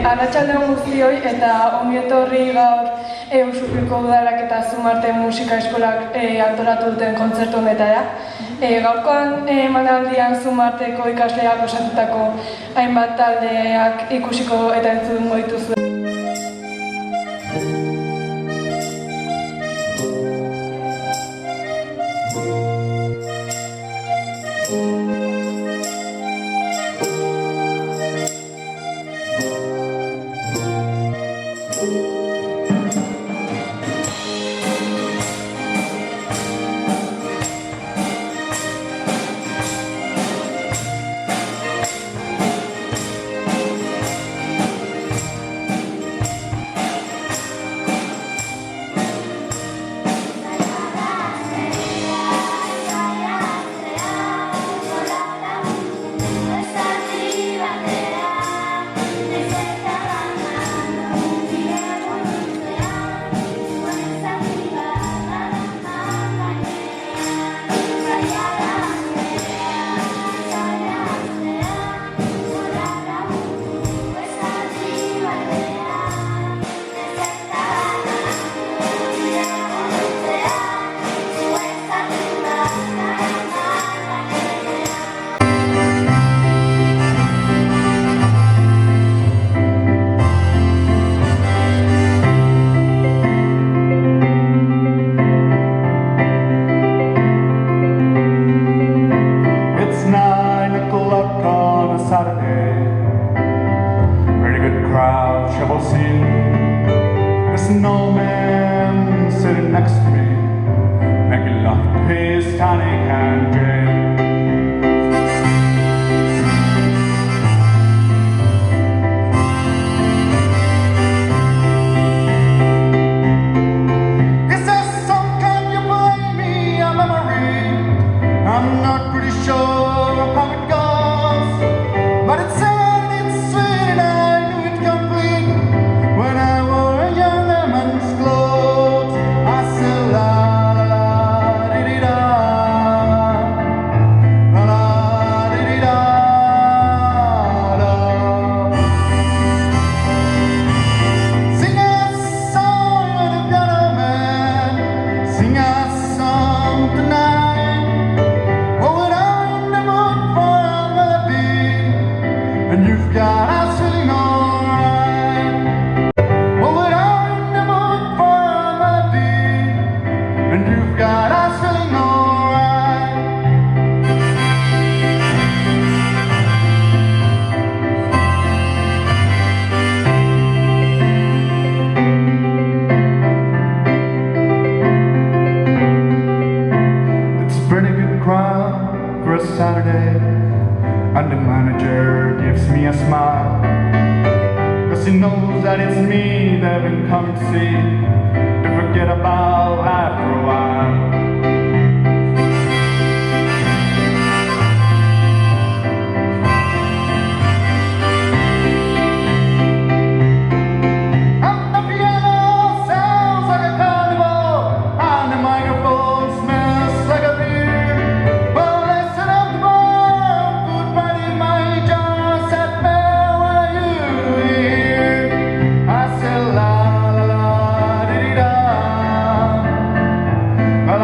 Arratsalde on guztioi eta ongi etorri gaur Usufiko Udalak eta Zumarte Musika Eskolak antolatu duten kontzertu honetara. Gaurkoan emanaldian Zumarteko ikasleak osatutako hainbat taldeak ikusiko eta entzungo dituzue. There's no man sitting next to me, making love to his tonic and gin. He says, "Son, can you play me a memory? I'm not pretty sure how it goes, but it's sad, it's sweet, and I knew it complete when I wore a young man's clothes." I said, la la la di di da, la la di di da da. Sing a song with the piano man, sing a song tonight. Oh, when I'm in the mood for a melody, and you've got us feeling alright. Oh, when I'm in the mood for a melody, and you've got us feeling alright. It's a pretty good crowd for a Saturday, and the manager gives me a smile, 'cause he knows that it's me they've been coming to see, to forget about life for a while. And the piano sounds like a carnival, and the microphone smells like a beer. Well, I set up the bar, good buddy, my jar, said, "Mel, are you here?" I said, la la la di di da, la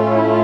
Thank